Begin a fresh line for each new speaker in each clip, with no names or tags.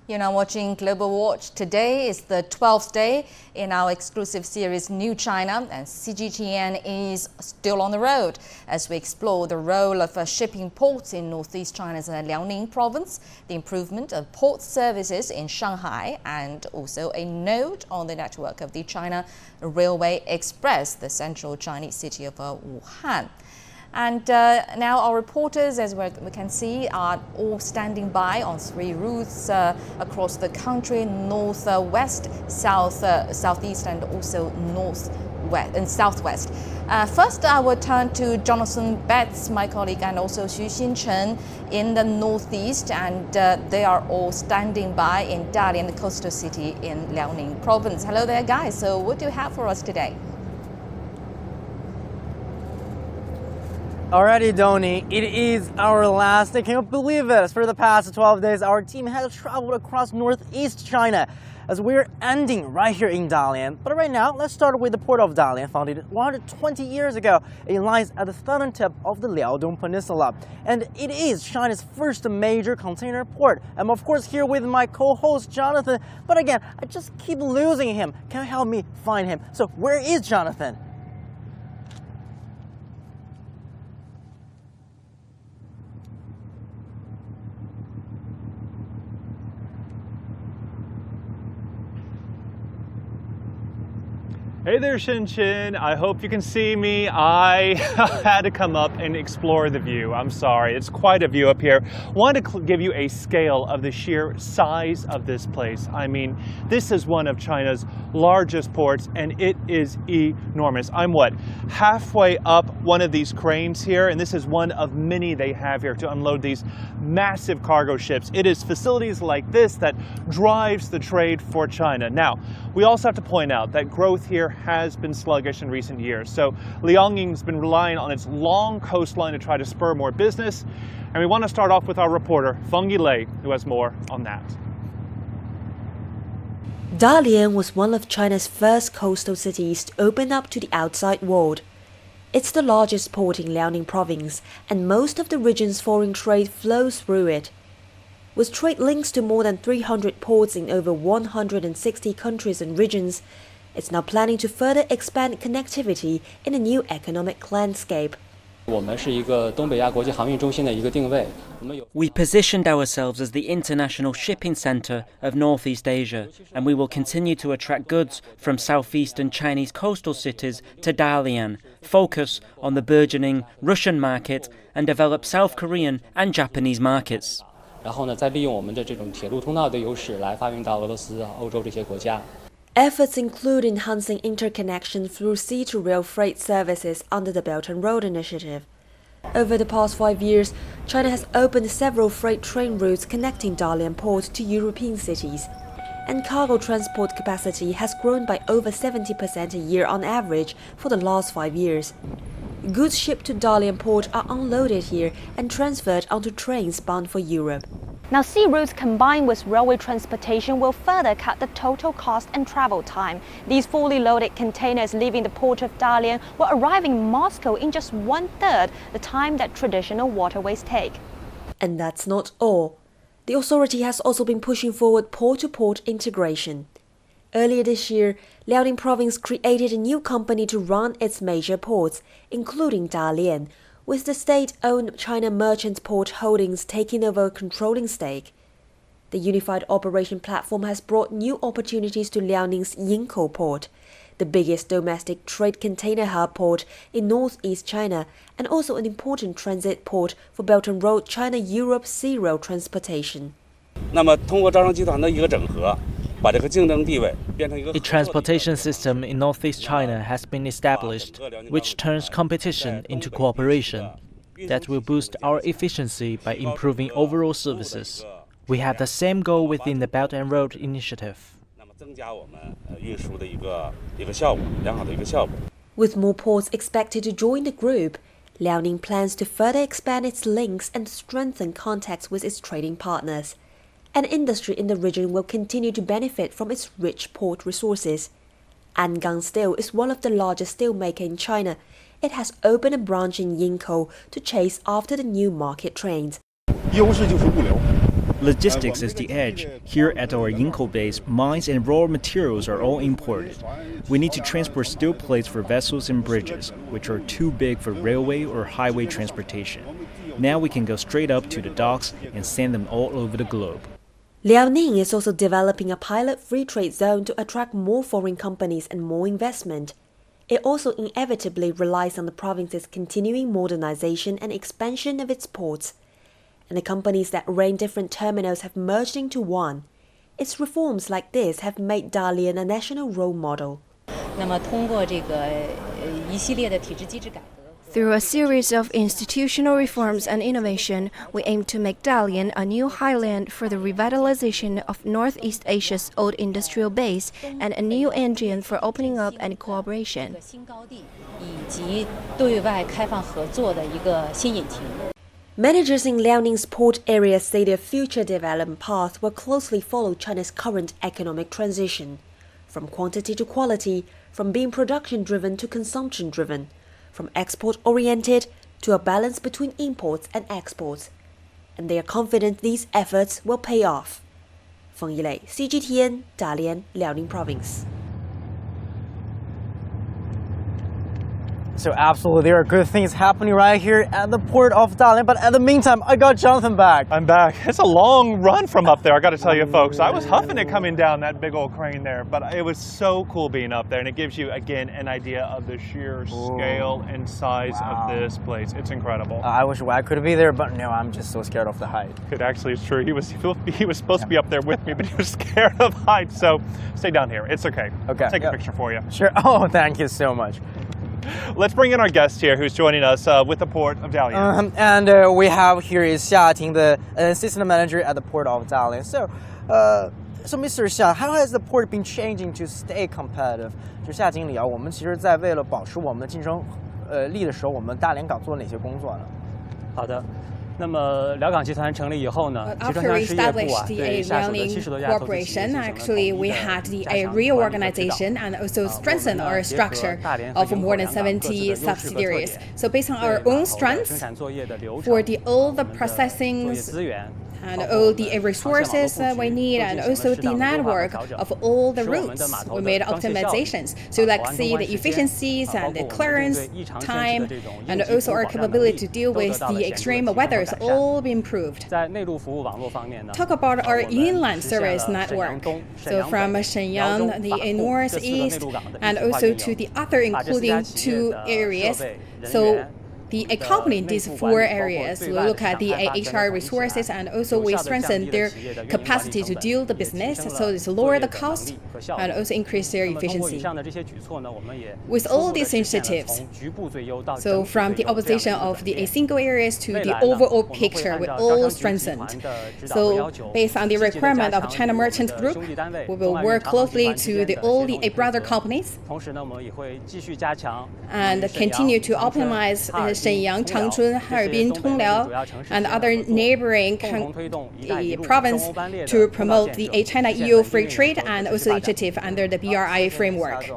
You're now watching Global Watch. Today is the 12th day in our exclusive series New China, and CGTN is still on the road as we explore the role of shipping ports in northeast China's Liaoning province, the improvement of port services in Shanghai, and also a note on the network of the China Railway Express, the central Chinese city of Wuhan. And now our reporters, as we can see, are all standing by on three routes across the country: north, west, south, southeast, and also northwest and southwest. First, I will turn to Jonathan Betts, my colleague, and also Xu Xinchen in the northeast, and they are all standing by in Dalian, the coastal city in Liaoning province. Hello there, guys. So what do you have for us today?
Alrighty, Doni, it is our last day. Can you believe it? For the past 12 days, our team has traveled across northeast China as we're ending right here in Dalian. But right now, let's start with the Port of Dalian, founded 120 years ago. It lies at the southern tip of the Liaodong Peninsula, and it is China's first major container port. I'm of course here with my co-host Jonathan, but again, I just keep losing him. Can you help me find him? So where is Jonathan?
Hey there, Shin. I hope you can see me. I had to come up and explore the view. I'm sorry, it's quite a view up here. Wanted to give you a scale of the sheer size of this place. I mean, this is one of China's largest ports, and it is enormous. I'm halfway up one of these cranes here, and this is one of many they have here to unload these massive cargo ships. It is facilities like this that drives the trade for China. Now, we also have to point out that growth here has been sluggish in recent years. So Liaoning's been relying on its long coastline to try to spur more business. And we want to start off with our reporter, Feng Yilei, who has more on that.
Dalian was one of China's first coastal cities to open up to the outside world. It's the largest port in Liaoning province, and most of the region's foreign trade flows through it. With trade links to more than 300 ports in over 160 countries and regions, it's now planning to further expand connectivity in a new economic landscape.
We positioned ourselves as the international shipping center of Northeast Asia, and we will continue to attract goods from southeastern Chinese coastal cities to Dalian, focus on the burgeoning Russian market, and develop South Korean and Japanese markets.
Efforts include enhancing interconnection through sea-to-rail freight services under the Belt and Road Initiative. Over the past 5 years, China has opened several freight train routes connecting Dalian port to European cities, and cargo transport capacity has grown by over 70% a year on average for the last 5 years. Goods shipped to Dalian port are unloaded here and transferred onto trains bound for Europe.
Now, sea routes combined with railway transportation will further cut the total cost and travel time. These fully loaded containers leaving the port of Dalian will arrive in Moscow in just 1/3 the time that traditional waterways take.
And that's not all. The authority has also been pushing forward port-to-port integration. Earlier this year, Liaoning province created a new company to run its major ports, including Dalian, with the state-owned China Merchants Port Holdings taking over a controlling stake. The unified operation platform has brought new opportunities to Liaoning's Yingkou port, the biggest domestic trade container hub port in northeast China, and also an important transit port for Belt and Road China-Europe sea rail transportation.
A transportation system in northeast China has been established, which turns competition into cooperation. That will boost our efficiency by improving overall services. We have the same goal within the Belt and Road Initiative.
With more ports expected to join the group, Liaoning plans to further expand its links and strengthen contacts with its trading partners. An industry in the region will continue to benefit from its rich port resources. Angang Steel is one of the largest steelmakers in China. It has opened a branch in Yingkou to chase after the new market trends.
Logistics is the edge. Here at our Yingkou base, mines and raw materials are all imported. We need to transport steel plates for vessels and bridges, which are too big for railway or highway transportation. Now we can go straight up to the docks and send them all over the globe.
Liaoning is also developing a pilot free trade zone to attract more foreign companies and more investment. It also inevitably relies on the province's continuing modernization and expansion of its ports. And the companies that ran different terminals have merged into one. Its reforms like this have made Dalian a national role model.
Through a series of institutional reforms and innovation, we aim to make Dalian a new highland for the revitalization of Northeast Asia's old industrial base and a new engine for opening up and cooperation.
Managers in Liaoning's port area say their future development path will closely follow China's current economic transition, from quantity to quality, from being production-driven to consumption-driven, from export-oriented to a balance between imports and exports. And they are confident these efforts will pay off. Feng Yilei, CGTN, Dalian, Liaoning Province.
So absolutely, there are good things happening right here at the Port of Dalian. But at the meantime, I got Jonathan back.
I'm back. It's a long run from up there, I got to tell you folks. I was huffing it coming down that big old crane there, but it was so cool being up there. And it gives you, again, an idea of the sheer scale and size of this place. It's incredible.
I wish I could be there, but no, I'm just so scared of the height.
It actually is true. He was supposed to be up there with me, but he was scared of heights. So stay down here. It's okay.
Okay.
I'll take a picture for you.
Sure. Oh, thank you so much.
Let's bring in our guest here who's joining us with the Port of Dalian.
And we have here is Xia Ting, the assistant manager at the Port of Dalian. So Mr. Xia, how has the port been changing to stay competitive? 就夏经理啊，我们其实在为了保持我们的竞争力的时候，我们大连港做了哪些工作呢？
好的。那么辽港集团成立以后呢，集团
After we
商事业部
established
啊，
the
对下属的
Liaoning
70多家投资企业
Corporation,
进行了
actually we had the reorganization and also strengthened our structure of more than 70 subsidiaries. So based on our own strengths, for all the processings and all the resources we need, and also the network of all the routes, we made optimizations. So like see the efficiencies and the clearance time, and also our capability to deal with the extreme weather is all be improved. Talk about our inland service network. So from Shenyang, the northeast, and also to the other, including 2 areas. So the accompanying these 4 areas, we look at the HR resources, and also we strengthen their capacity to deal the business, so it's lower the cost and also increase their efficiency. With all these initiatives, so from the opposition of the single areas to the overall picture, we all strengthened. So based on the requirement of China Merchants Group, we will work closely to all the brother companies and continue to optimize Shenyang, Changchun, Harbin, Tongliao, and other neighboring province to promote the China-EU free trade and also initiative under the BRI framework.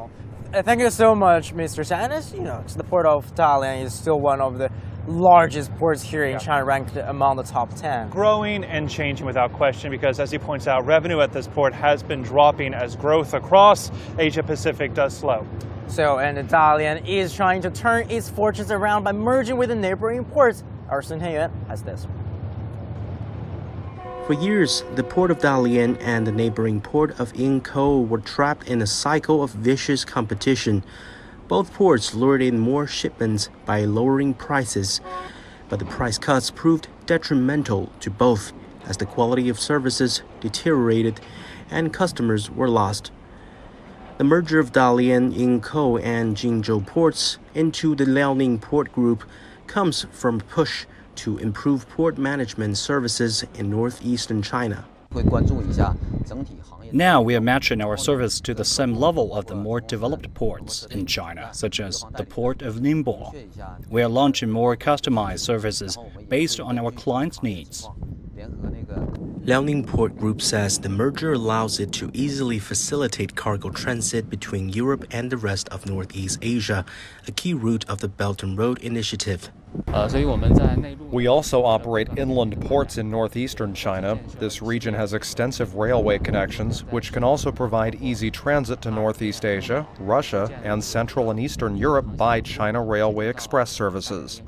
Thank you so much, Mr. Xia. And as you know, the Port of Dalian is still one of the largest ports here in China, ranked among the top 10.
Growing and changing without question, because as he points out, revenue at this port has been dropping as growth across Asia-Pacific does slow.
So, and Dalian is trying to turn its fortunes around by merging with the neighboring ports. Our Sun Tianyuan has this.
For years, the Port of Dalian and the neighboring port of Yingkou were trapped in a cycle of vicious competition. Both ports lured in more shipments by lowering prices, but the price cuts proved detrimental to both, as the quality of services deteriorated and customers were lost. The merger of Dalian, Yingkou, and Jingzhou ports into the Liaoning Port Group comes from a push to improve port management services in northeastern China.
Now we are matching our service to the same level of the more developed ports in China, such as the Port of Ningbo. We are launching more customized services based on our clients' needs.
Liaoning Port Group says the merger allows it to easily facilitate cargo transit between Europe and the rest of Northeast Asia, a key route of the Belt and Road Initiative.
We also operate inland ports in northeastern China. This region has extensive railway connections, which can also provide easy transit to Northeast Asia, Russia, and Central and Eastern Europe by China Railway Express services.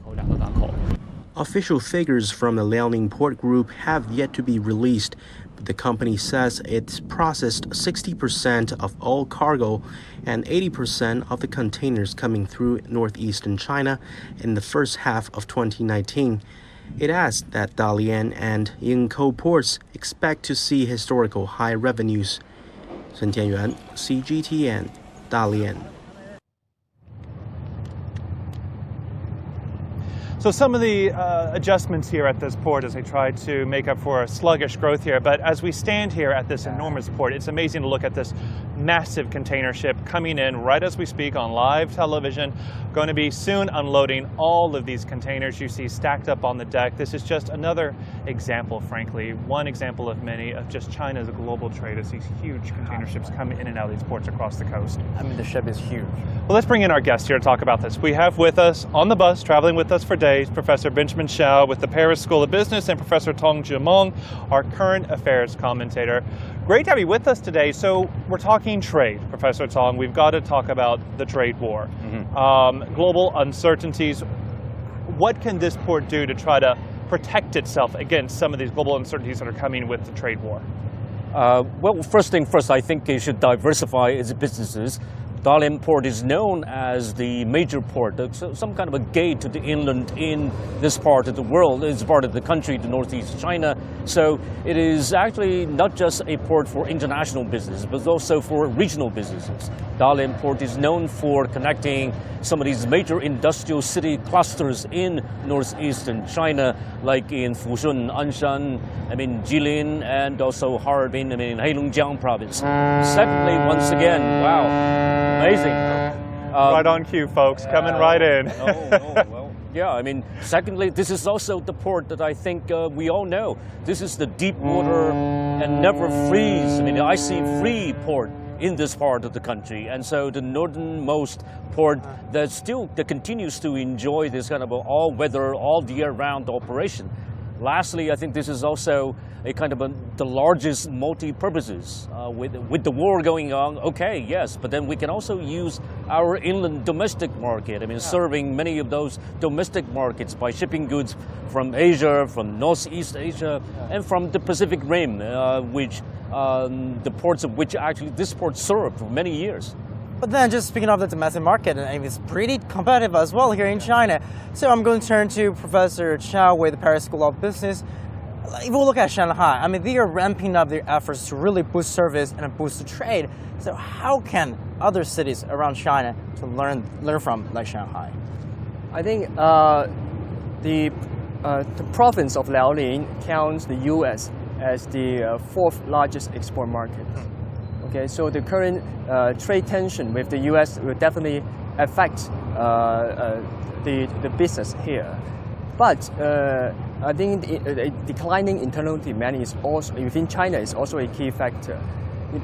Official figures from the Liaoning Port Group have yet to be released, but the company says it's processed 60% of all cargo and 80% of the containers coming through northeastern China in the first half of 2019. It adds that Dalian and Yingkou ports expect to see historical high revenues. Chen Tianyuan, CGTN, Dalian.
So some of the adjustments here at this port as they try to make up for a sluggish growth here. But as we stand here at this enormous port, it's amazing to look at this massive container ship coming in right as we speak on live television, going to be soon unloading all of these containers you see stacked up on the deck. This is just another example, frankly, one example of many of just China's global trade as these huge container ships come in and out of these ports across the coast.
I mean, the ship is huge.
Well, let's bring in our guest here to talk about this. We have with us on the bus, traveling with us for days, Professor Benjamin Xiao with the Paris School of Business and Professor Tong Jimong, our current affairs commentator. Great to have you with us today. So we're talking trade, Professor Tong. We've got to talk about the trade war. Global uncertainties. What can this port do to try to protect itself against some of these global uncertainties that are coming with the trade war?
Well, first thing first, I think it should diversify its businesses. Dalian Port is known as the major port, some kind of a gate to the inland in this part of the world, this part of the country, the northeast China. So it is actually not just a port for international business, but also for regional businesses. Dalian Port is known for connecting some of these major industrial city clusters in northeastern China, like in Fushun, Anshan, Jilin, and also Harbin, Heilongjiang province. Secondly, once again, wow. Amazing.
Right on cue, folks. Coming right in.
Well, yeah, secondly, this is also the port that I think we all know. This is the deep water and never freeze. The ice-free port in this part of the country. And so the northernmost port that continues to enjoy this kind of all-weather, all-year-round operation. Lastly, I think this is also a kind of the largest multi-purposes. With the war going on, okay, yes, but then we can also use our inland domestic market. Serving many of those domestic markets by shipping goods from Asia, from Northeast Asia, and from the Pacific Rim, which the ports of which actually this port served for many years.
But then, just speaking of the domestic market, it's pretty competitive as well here in China. So I'm going to turn to Professor Xiao with the Paris School of Business. If we look at Shanghai, they are ramping up their efforts to really boost service and boost trade. So how can other cities around China to learn from, like Shanghai?
I think the province of Liaoning counts the U.S. as the fourth largest export market. Okay, so the current trade tension with the U.S. will definitely affect the business here. But I think declining internal demand is also within China is also a key factor,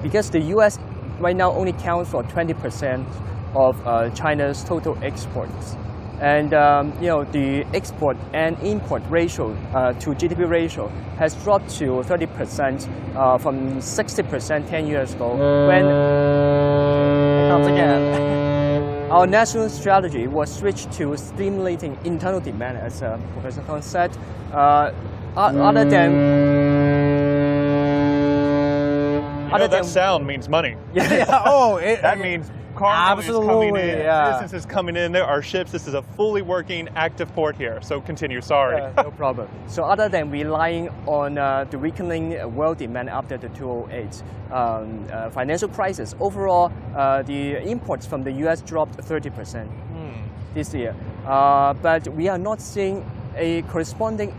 because the U.S. right now only counts for 20% of China's total exports, and the export and import ratio to GDP ratio has dropped to 30% from 60% 10 years ago. When once again. Our national strategy was switched to stimulating internal demand, as Professor Tong said, other than...
that sound means money. That means cargo is coming in, business is coming in, there are ships, this is a fully working, active port here. So continue, sorry.
No problem. So other than relying on the weakening world demand after the 2008 financial crisis, overall the imports from the US dropped 30% this year. But we are not seeing a corresponding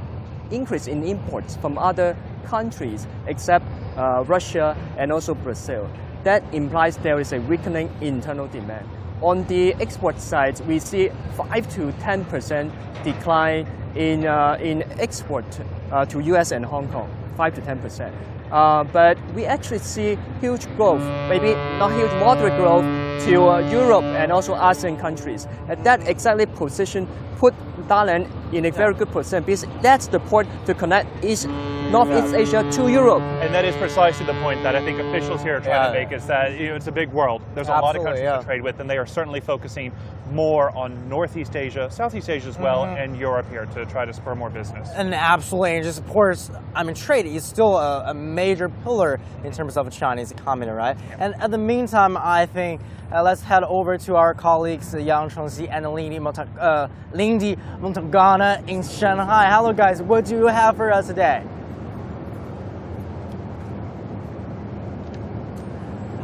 increase in imports from other countries except Russia and also Brazil. That implies there is a weakening internal demand. On the export side, we see 5 to 10% decline in export to US and Hong Kong, 5 to 10%. But we actually see huge growth, maybe not huge, moderate growth to Europe and also ASEAN countries. And that exactly put Dalian in a very good position because that's the port to connect Northeast Asia to Europe.
And that is precisely the point that I think officials here are trying to make, is that it's a big world. There's a lot of countries to trade with, and they are certainly focusing more on Northeast Asia, Southeast Asia as well, and Europe here to try to spur more business.
And absolutely, and just of course, I mean, trade is still a major pillar in terms of the Chinese economy, right? Yeah. And at the meantime, I think let's head over to our colleagues Yang Chengxi and Lindy Montagana in Shanghai. Hello guys, what do you have for us today?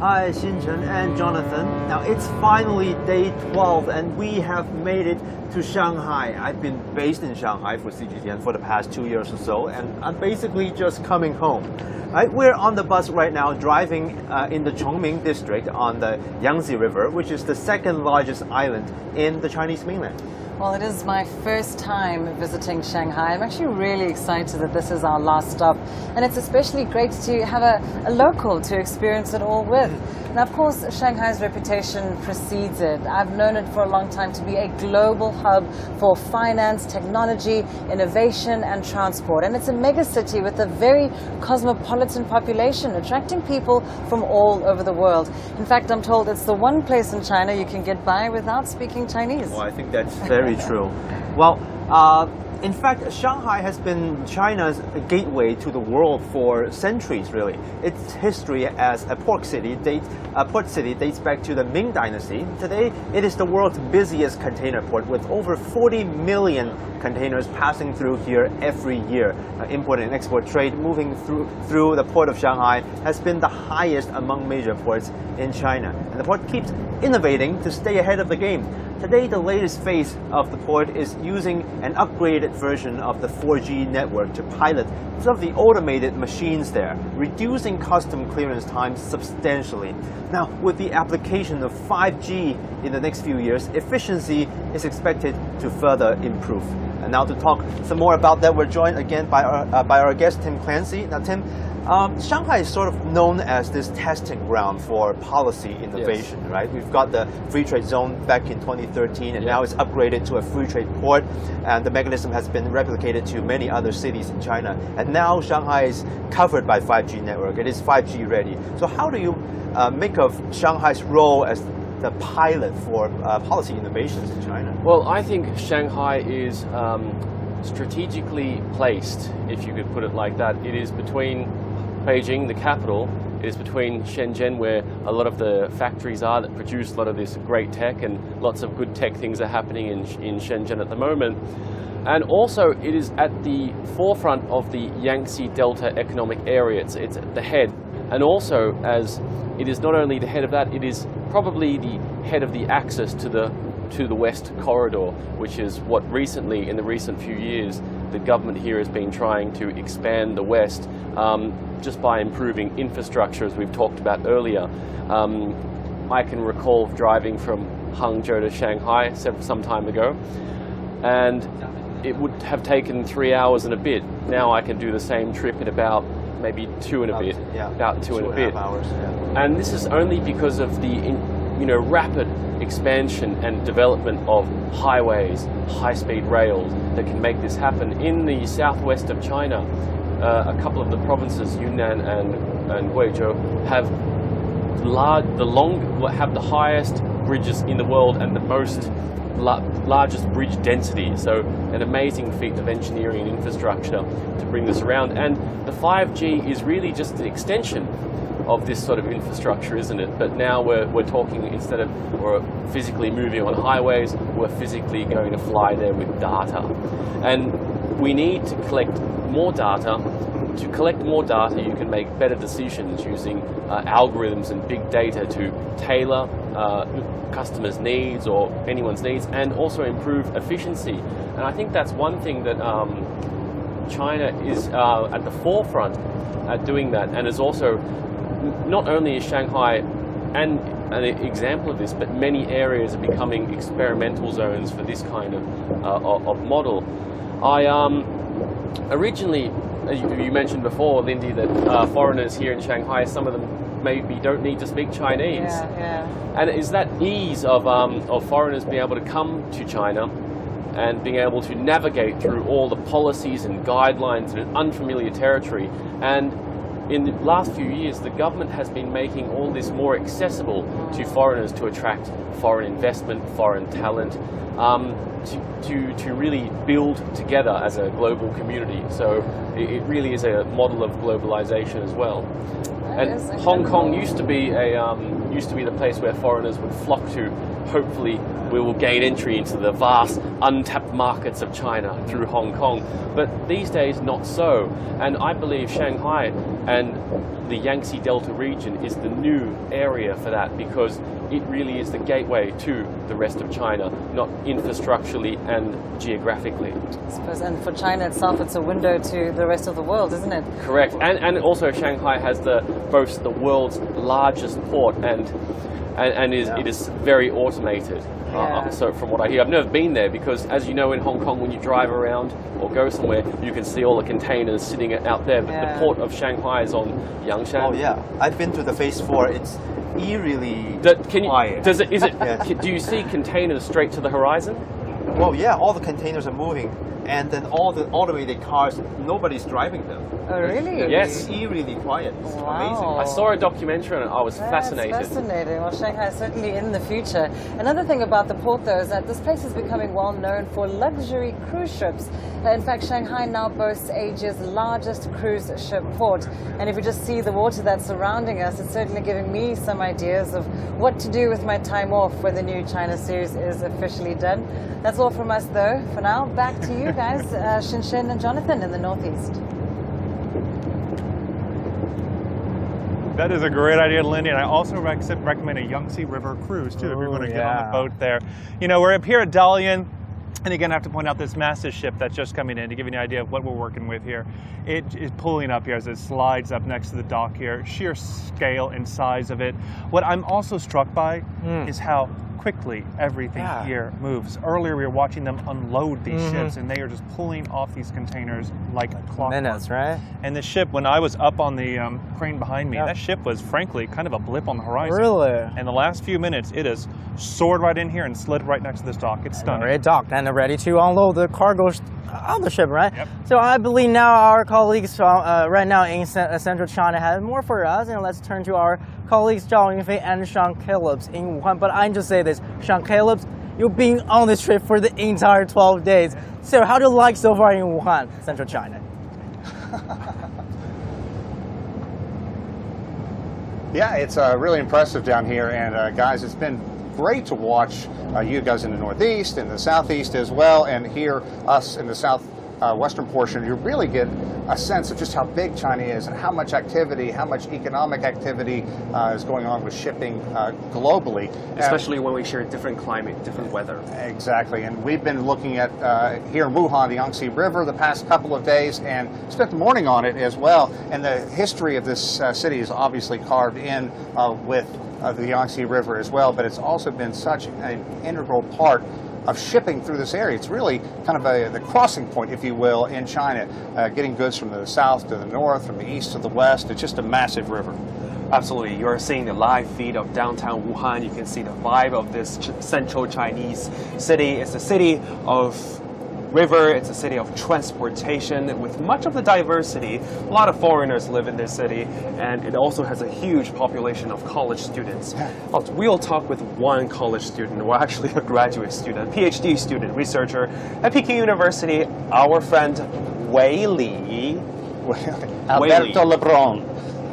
Hi, Xinchen and Jonathan. Now it's finally day 12 and we have made it to Shanghai. I've been based in Shanghai for CGTN for the past 2 years or so, and I'm basically just coming home. Right, we're on the bus right now driving in the Chongming district on the Yangtze River, which is the second largest island in the Chinese mainland.
Well, it is my first time visiting Shanghai. I'm actually really excited that this is our last stop, and it's especially great to have a local to experience it all with. Now, of course, Shanghai's reputation precedes it. I've known it for a long time to be a global hub for finance, technology, innovation, and transport. And it's a megacity with a very cosmopolitan population, attracting people from all over the world. In fact, I'm told it's the one place in China you can get by without speaking Chinese.
Well, I think that's very true. Well, in fact, Shanghai has been China's gateway to the world for centuries, really. Its history as a port city dates back to the Ming Dynasty. Today, it is the world's busiest container port with over 40 million containers passing through here every year. Import and export trade moving through the port of Shanghai has been the highest among major ports in China. And the port keeps innovating to stay ahead of the game. Today, the latest phase of the port is using an upgraded version of the 4G network to pilot some of the automated machines there, reducing custom clearance times substantially. Now, with the application of 5G in the next few years, efficiency is expected to further improve. And now to talk some more about that, we're joined again by our guest, Tim Clancy. Now, Tim, Shanghai is sort of known as this testing ground for policy innovation, yes. Right? We've got the free trade zone back in 2013, and now it's upgraded to a free trade port, and the mechanism has been replicated to many other cities in China. And now Shanghai is covered by 5G network. It is 5G ready. So how do you make of Shanghai's role as the pilot for policy innovations in China?
Well, I think Shanghai is strategically placed, if you could put it like that. It is between Beijing, the capital. It is between Shenzhen, where a lot of the factories are that produce a lot of this great tech, and lots of good tech things are happening in Shenzhen at the moment. And also, it is at the forefront of the Yangtze Delta economic area. It's at the head. And also, as it is not only the head of that, it is probably the head of the access to the West Corridor, which is what recently, in the recent few years, the government here has been trying to expand the West just by improving infrastructure, as we've talked about earlier. I can recall driving from Hangzhou to Shanghai some time ago, and it would have taken 3 hours and a bit. Now I can do the same trip in about maybe about two and a bit.
Hours, yeah.
And this is only because of the rapid expansion and development of highways, high-speed rails that can make this happen. In the southwest of China, a couple of the provinces, Yunnan and Guizhou, have the highest bridges in the world and the largest bridge density. So an amazing feat of engineering and infrastructure to bring this around. And the 5G is really just an extension of this sort of infrastructure, isn't it? But now we're talking, instead of we're physically moving on highways, we're physically going to fly there with data. And we need to collect more data. To collect more data, you can make better decisions using algorithms and big data to tailor customers' needs or anyone's needs, and also improve efficiency. And I think that's one thing that China is at the forefront at doing that, and is also, not only is Shanghai an example of this, but many areas are becoming experimental zones for this kind of model. Originally, as you mentioned before, Lindy, that foreigners here in Shanghai, some of them maybe don't need to speak Chinese.
Yeah.
And it's that ease of foreigners being able to come to China and being able to navigate through all the policies and guidelines in an unfamiliar territory. And in the last few years, the government has been making all this more accessible to foreigners to attract foreign investment, foreign talent, to really build together as a global community. So it really is a model of globalization as well. And Hong Kong used to be the place where foreigners would flock to. Hopefully, we will gain entry into the vast untapped markets of China through Hong Kong. But these days, not so. And I believe Shanghai and the Yangtze Delta region is the new area for that, because it really is the gateway to the rest of China, not infrastructurally and geographically.
I suppose, and for China itself, it's a window to the rest of the world, isn't it?
Correct. And also Shanghai has boasts the world's largest port, and it is very automated. So from what I hear, I've never been there, because as you know, in Hong Kong, when you drive around or go somewhere, you can see all the containers sitting out there. The port of Shanghai is on Yangshan.
Oh yeah, I've been to the phase 4. It's eerily quiet.
Do you see containers straight to the horizon?
Well, yeah, all the containers are moving, and then all the automated cars, nobody's driving them.
Oh, really?
Yes.
It's eerily quiet. It's amazing.
I saw a documentary and I was fascinated.
It's fascinating. Well, Shanghai is certainly in the future. Another thing about the port, though, is that this place is becoming well known for luxury cruise ships. In fact, Shanghai now boasts Asia's largest cruise ship port. And if you just see the water that's surrounding us, it's certainly giving me some ideas of what to do with my time off when the new China series is officially done. That's all from us, though. For now, back to you guys, Shinshin and Jonathan in the Northeast.
That is a great idea, Lindy, and I also recommend a Yangtze River cruise, too, if you're going to get on the boat there. You know, we're up here at Dalian, and again, I have to point out this massive ship that's just coming in to give you an idea of what we're working with here. It is pulling up here as it slides up next to the dock here. Sheer scale and size of it. What I'm also struck by is how quickly everything here moves. Earlier, we were watching them unload these ships, and they are just pulling off these containers like clockwork.
Minutes, right?
And the ship, when I was up on the crane behind me, that ship was frankly kind of a blip on the horizon.
Really?
And the last few minutes, it has soared right in here and slid right next to this dock. It's stunning.
Already docked and ready to unload the cargo on the ship, right? Yep. So I believe now our colleagues right now in central China have more for us, and let's turn to our colleagues Zhao Yunfei and Sean Calebs in Wuhan. But I just say this, Sean Calebs, you've been on this trip for the entire 12 days. So how do you like so far in Wuhan, central China?
Yeah, it's really impressive down here, and guys, it's been great to watch you guys in the Northeast, in the Southeast as well, and here us in the southwestern portion. You really get a sense of just how big China is and how much activity, how much economic activity is going on with shipping globally.
Especially when we share different climate, different weather.
Exactly, and we've been looking at here in Wuhan, the Yangtze River, the past couple of days, and spent the morning on it as well. And the history of this city is obviously carved in with the Yangtze River as well, but it's also been such an integral part of shipping through this area. It's really kind of the crossing point, if you will, in China, getting goods from the south to the north, from the east to the west. It's just a massive river.
Absolutely. You're seeing the live feed of downtown Wuhan. You can see the vibe of this central Chinese city. It's a city of river, it's a city of transportation with much of the diversity. A lot of foreigners live in this city, and it also has a huge population of college students. We'll talk with one college student, well, actually a graduate student, PhD student, researcher at Peking University, our friend Wei Li.
Alberto Lebron.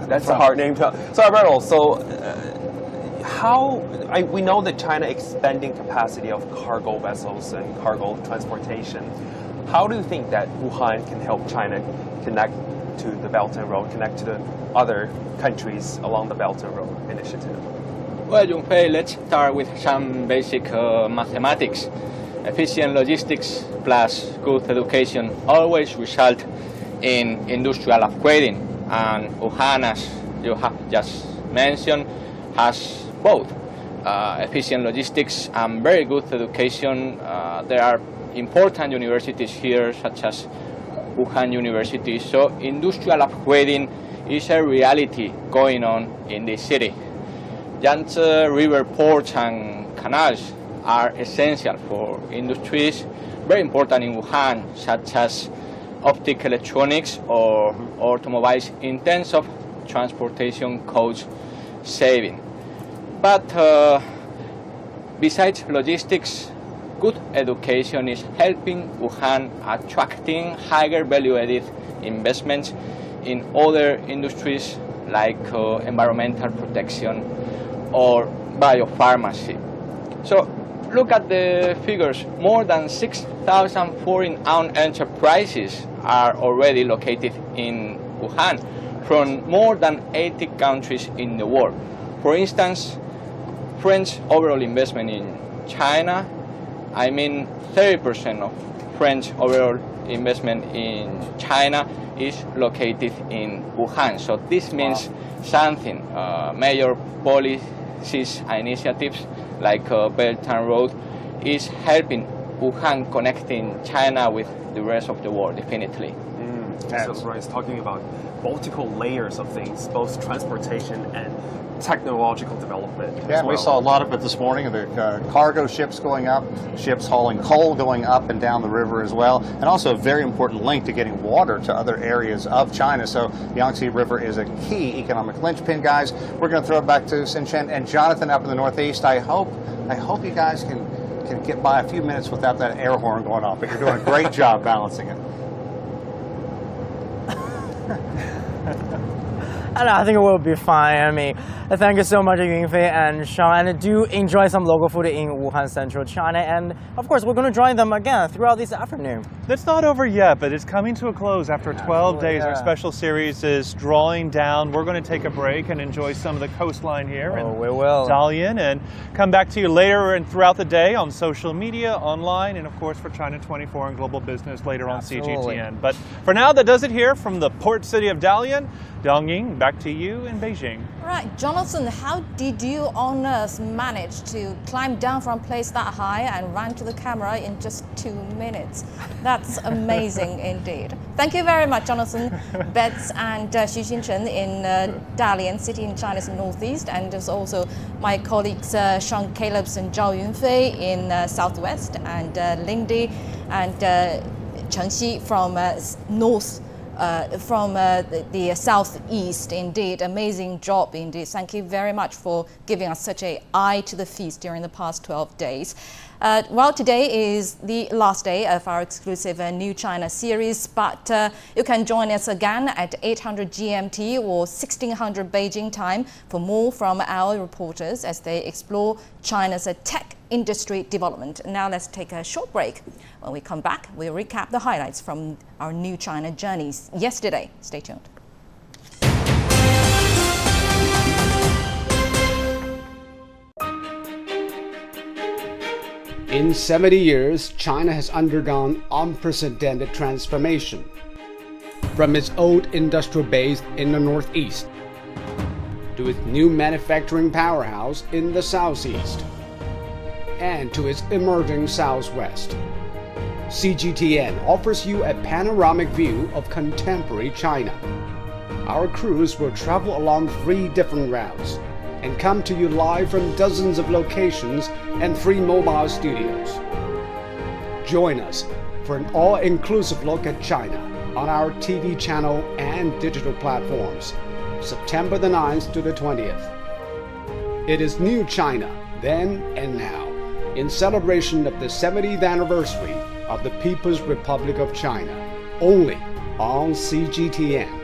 That's a hard name to. So Alberto, we know that China expanding capacity of cargo vessels and cargo transportation. How do you think that Wuhan can help China connect to the Belt and Road, connect to the other countries along the Belt and Road initiative?
Well, Yunfei, let's start with some basic mathematics. Efficient logistics plus good education always result in industrial upgrading, and Wuhan, as you have just mentioned, has both efficient logistics and very good education. There are important universities here, such as Wuhan University. So industrial upgrading is a reality going on in this city. Yangtze River ports and canals are essential for industries very important in Wuhan, such as optic electronics or automobiles, in terms of transportation cost saving. But besides logistics, good education is helping Wuhan attracting higher value-added investments in other industries like environmental protection or biopharmacy. So look at the figures. More than 6,000 foreign-owned enterprises are already located in Wuhan from more than 80 countries in the world. For instance, French overall investment in China, 30% of French overall investment in China is located in Wuhan. So this means something. Major policies and initiatives like Belt and Road is helping Wuhan connecting China with the rest of the world, definitely.
So Brian's talking about multiple layers of things, both transportation and technological development.
Yeah, we saw a lot of it this morning. The cargo ships going up, ships hauling coal going up and down the river as well, and also a very important link to getting water to other areas of China. So the Yangtze River is a key economic linchpin, guys. We're going to throw it back to Xinchen and Jonathan up in the Northeast. I hope you guys can get by a few minutes without that air horn going off, but you're doing a great job balancing it.
I think it will be fine. Thank you so much, Yunfei and Sean. And do enjoy some local food in Wuhan, central China. And of course, we're going to join them again throughout this afternoon.
It's not over yet, but it's coming to a close after 12 days. Yeah. Our special series is drawing down. We're going to take a break and enjoy some of the coastline here in Dalian, and come back to you later and throughout the day on social media, online, and of course for China 24 and global business later on CGTN. But for now, that does it here from the port city of Dalian. Dongying, back to you in Beijing.
Right, Jonathan, how did you on earth manage to climb down from a place that high and run to the camera in just 2 minutes? That's amazing indeed. Thank you very much, Jonathan, Betts and Xu Xinchen in Dalian city in China's northeast, and there's also my colleagues Sean Calebs and Zhao Yunfei in southwest, and Lindy and Chengxi from north. From the southeast, indeed. Amazing job indeed. Thank you very much for giving us such an eye to the feast during the past 12 days. Well, today is the last day of our exclusive New China series, but you can join us again at 800 GMT or 1600 Beijing time for more from our reporters as they explore China's tech industry development. Now let's take a short break. When we come back, we'll recap the highlights from our New China journeys yesterday. Stay tuned.
In 70 years, China has undergone unprecedented transformation. From its old industrial base in the northeast to its new manufacturing powerhouse in the southeast and to its emerging southwest. CGTN offers you a panoramic view of contemporary China. Our crews will travel along 3 different routes and come to you live from dozens of locations and free mobile studios. Join us for an all-inclusive look at China on our TV channel and digital platforms, September the 9th to the 20th. It is New China, then and now, in celebration of the 70th anniversary of the People's Republic of China, only on CGTN.